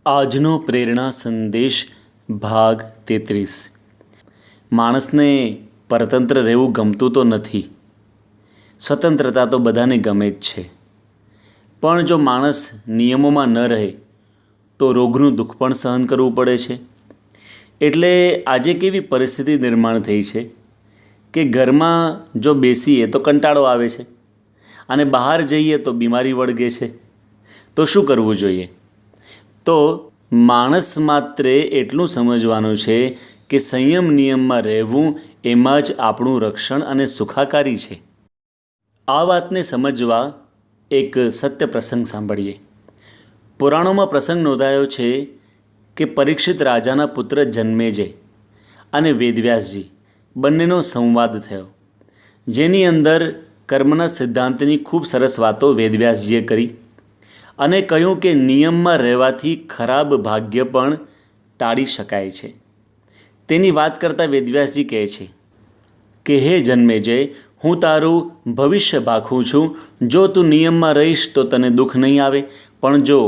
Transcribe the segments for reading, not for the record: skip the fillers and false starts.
આજનો પ્રેરણા સંદેશ ભાગ 33। માણસને પરતંત્ર રહેવું ગમતું તો નથી, સ્વતંત્રતા તો બધાને ગમે જ છે, પણ જો માણસ નિયમોમાં ન રહે તો રોગનું દુઃખ પણ સહન કરવું પડે છે। એટલે આજે કેવી પરિસ્થિતિ નિર્માણ થઈ છે કે ઘરમાં જો બેસીએ તો કંટાળો આવે છે અને બહાર જઈએ તો બીમારી વળગે છે। તો શું કરવું જોઈએ? તો માણસ માત્રે એટલું સમજવાનું છે કે સંયમ નિયમમાં રહેવું એમાં જ આપણું રક્ષણ અને સુખાકારી છે। આ વાતને સમજવા એક સત્ય પ્રસંગ સાંભળીએ। પુરાણોમાં પ્રસંગ નોંધાયો છે કે પરીક્ષિત રાજાના પુત્ર જન્મેજય અને વેદવ્યાસજી બંનેનો સંવાદ થયો, જેની અંદર કર્મના સિદ્ધાંતની ખૂબ સરસ વાતો વેદવ્યાસજીએ કરી અને કહ્યું કે નિયમમાં રહેવાથી ખરાબ ભાગ્ય પણ ટાળી શકાય છે। તેની વાત કરતાં વેદવ્યાસજી કહે છે કે હે જન્મેજય, હું તારું ભવિષ્ય ભાખું છું। જો તું નિયમમાં રહીશ તો તને દુઃખ નહીં આવે, પણ જો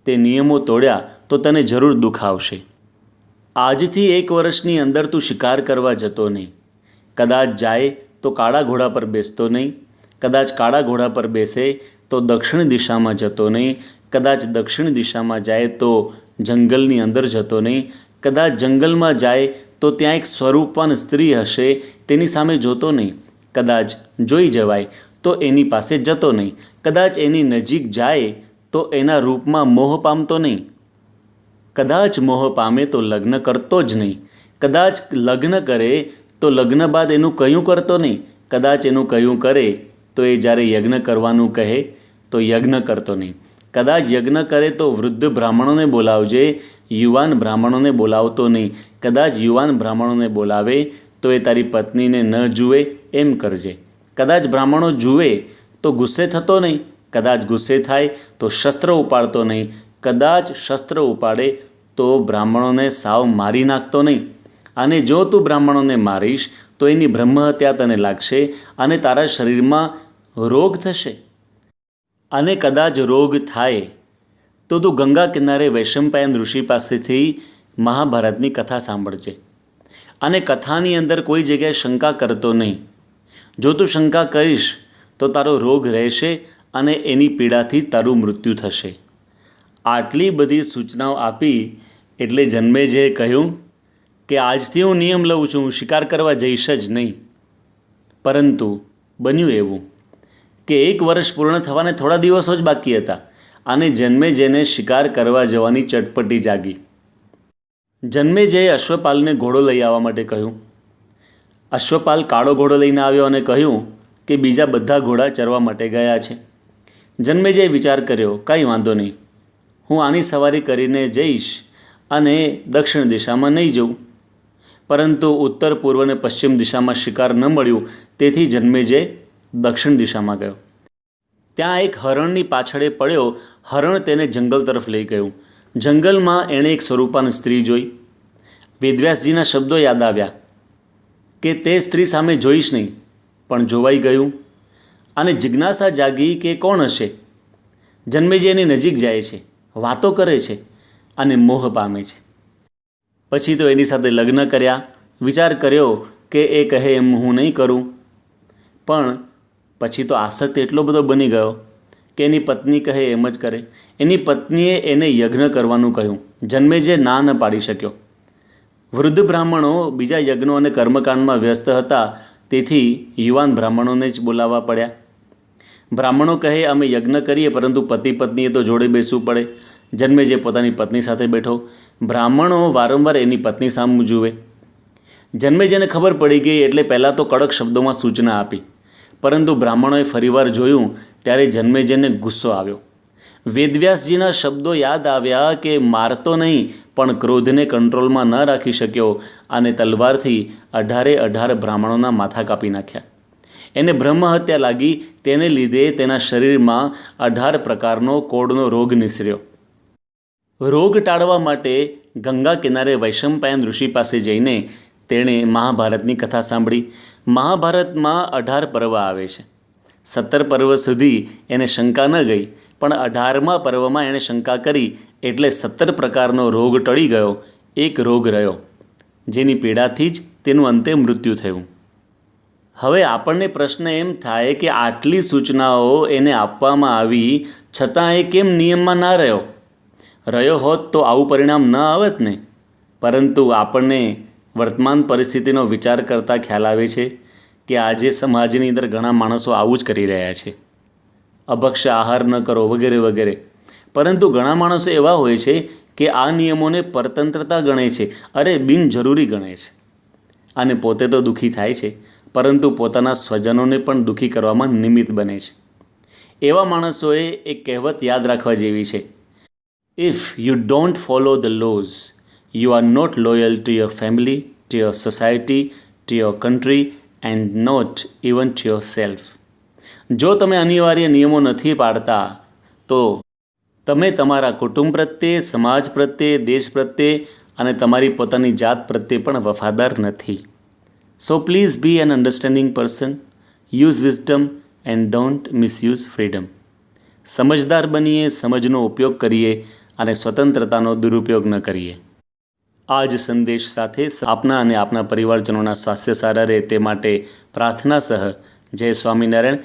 તે નિયમો તોડ્યા તો તને જરૂર દુઃખ આવશે। આજથી 1 વર્ષની અંદર તું શિકાર કરવા જતો નહીં, કદાચ જાય તો કાળા ઘોડા પર બેસતો નહીં, કદાચ કાળા ઘોડા પર બેસે તો દક્ષિણ દિશામાં જતો નહીં, કદાચ દક્ષિણ દિશામાં જાય તો જંગલની અંદર જતો નહીં, કદાચ જંગલમાં જાય તો ત્યાં એક સ્વરૂપવાન સ્ત્રી હશે તેની સામે જોતો નહીં, કદાચ જોઈ જવાય તો એની પાસે જતો નહીં, કદાચ એની નજીક જાય તો એના રૂપમાં મોહ પામતો નહીં, કદાચ મોહ પામે તો લગ્ન કરતો જ નહીં, કદાચ લગ્ન કરે તો લગ્ન બાદ એનું કયું કરતો નહીં, કદાચ એનું કયું કરે તો એ જ્યારે યજ્ઞ કરવાનું કહે તો યજ્ઞ કરતો નહીં, કદાચ યજ્ઞ કરે તો વૃદ્ધ બ્રાહ્મણોને બોલાવજે, યુવાન બ્રાહ્મણોને બોલાવતો નહીં, કદાચ યુવાન બ્રાહ્મણોને બોલાવે તો એ તારી પત્નીને ન જુએ એમ કરજે, કદાચ બ્રાહ્મણો જુએ તો ગુસ્સે થતો નહીં, કદાચ ગુસ્સે થાય તો શસ્ત્ર ઉપાડતો નહીં, કદાચ શસ્ત્ર ઉપાડે તો બ્રાહ્મણોને સાવ મારી નાખતો નહીં, અને જો તું બ્રાહ્મણોને મારીશ તો એની બ્રહ્મ હત્યા તને લાગશે અને તારા શરીરમાં રોગ થશે। અને કદાચ રોગ થાય તો તું ગંગા કિનારે વૈશંપાયન ઋષિ પાસેથી મહાભારતની કથા સાંભળજે અને કથાની અંદર કોઈ જગ્યાએ શંકા કરતો નહીં। જો તું શંકા કરીશ તો તારો રોગ રહેશે અને એની પીડાથી તારું મૃત્યુ થશે। આટલી બધી સૂચનાઓ આપી એટલે જન્મેજયે કહ્યું કે આજથી હું નિયમ લઉં છું, હું શિકાર કરવા જઈશ જ નહીં। પરંતુ બન્યું એવું કે 1 વર્ષ પૂર્ણ થવાને થોડા દિવસો જ બાકી હતા અને જન્મેજયને શિકાર કરવા જવાની ચટપટી જાગી। જન્મેજયે અશ્વપાલને ઘોડો લઈ આવવા માટે કહ્યું। અશ્વપાલ કાળો ઘોડો લઈને આવ્યો અને કહ્યું કે બીજા બધા ઘોડા ચરવા માટે ગયા છે। જન્મેજયે વિચાર કર્યો, કાંઈ વાંધો નહીં, હું આની સવારી કરીને જઈશ અને દક્ષિણ દિશામાં નહીં જઉં। પરંતુ ઉત્તર, પૂર્વ અને પશ્ચિમ દિશામાં શિકાર ન મળ્યું, તેથી જન્મેજય દક્ષિણ દિશામાં ગયો। ત્યાં એક હરણની પાછળે પડ્યો, હરણ તેને જંગલ તરફ લઈ ગયું। જંગલમાં એણે એક સ્વરૂપાન સ્ત્રી જોઈ। વેદવ્યાસજીના શબ્દો યાદ આવ્યા કે તે સ્ત્રી સામે જોઈશ નહીં, પણ જોવાઈ ગયું અને જિજ્ઞાસા જાગી કે કોણ હશે। જન્મેજય એની નજીક જાય છે, વાતો કરે છે અને મોહ પામે છે। પછી તો એની સાથે લગ્ન કર્યા। વિચાર કર્યો કે એ કહે એમ હું નહીં કરું, પણ પછી તો આસક્ત એટલો બધો બની ગયો કે એની પત્ની કહે એમ જ કરે। એની પત્નીએ એને યજ્ઞ કરવાનું કહ્યું। જન્મેજય ના ન પાડી શક્યો। વૃદ્ધ બ્રાહ્મણો બીજા યજ્ઞો અને કર્મકાંડમાં વ્યસ્ત હતા, તેથી યુવાન બ્રાહ્મણોને જ બોલાવવા પડ્યા। બ્રાહ્મણો કહે અમે યજ્ઞ કરીએ, પરંતુ પતિ પત્નીએ તો જોડે બેસવું પડે। જન્મેજય પોતાની પત્ની સાથે બેઠો। બ્રાહ્મણો વારંવાર એની પત્ની સામું જુએ। જન્મેજયને ખબર પડી ગઈ એટલે પહેલાં તો કડક શબ્દોમાં સૂચના આપી, પરંતુ બ્રાહ્મણોએ ફરીવાર જોયું ત્યારે જન્મેજયને ગુસ્સો આવ્યો। વેદવ્યાસજીના શબ્દો યાદ આવ્યા કે મારતો નહીં, પણ ક્રોધને કંટ્રોલમાં ન રાખી શક્યો અને તલવારથી 18 બ્રાહ્મણોના માથા કાપી નાખ્યા। એને બ્રહ્મ હત્યા લાગી, તેને લીધે તેના શરીરમાં 18 પ્રકારનો કોડનો રોગ નિસર્યો। રોગ ટાળવા માટે ગંગા કિનારે વૈશંપાયન ઋષિ પાસે જઈને તેણે મહાભારતની કથા સાંભળી। મહાભારતમાં 18 પર્વ આવે છે। 17 પર્વ સુધી એને શંકા ન ગઈ, પણ 18મા પર્વમાં એણે શંકા કરી એટલે 17 પ્રકારનો રોગ ટળી ગયો, એક રોગ રહ્યો, જેની પીડાથી જ તેનું અંતે મૃત્યુ થયું. હવે આપણને પ્રશ્ન એમ થાય કે આટલી સૂચનાઓ એને આપવામાં આવી છતાં એ કેમ નિયમમાં ના રહ્યો હોત તો આવું પરિણામ ન આવત ને. પરંતુ આપણને વર્તમાન પરિસ્થિતિનો વિચાર કરતાં ખ્યાલ આવે છે કે આજે સમાજની અંદર ઘણા માણસો આવું જ કરી રહ્યા છે. અભક્ષ્ય આહાર ન કરો વગેરે વગેરે. પરંતુ ઘણા માણસો એવા હોય છે કે આ નિયમોને પરતંત્રતા ગણે છે, અરે બિનજરૂરી ગણે છે, અને પોતે તો દુઃખી થાય છે પરંતુ પોતાના સ્વજનોને પણ દુઃખી કરવામાં નિમિત્ત બને છે. એવા માણસોએ એક કહેવત યાદ રાખવા જેવી છે, if you don't follow the laws you are not loyal to your family, to your society, to your country and not even to yourself. જો તમે અનિવાર્ય નિયમો નથી પાડતા તો તમે તમારા કુટુંબ પ્રત્યે, સમાજ પ્રત્યે, દેશ પ્રત્યે અને તમારી પોતાની જાત પ્રત્યે પણ વફાદાર નથી. So please be an understanding person, use wisdom and don't misuse freedom. સમજદાર બનીએ, સમજનો ઉપયોગ કરીએ અને સ્વતંત્રતાનો દુરુપયોગ ન કરીએ. આ જ સંદેશ સાથે આપના અને આપના પરિવારજનોના સ્વાસ્થ્ય સારા રહે તે માટે પ્રાર્થના સહ જય સ્વામિનારાયણ.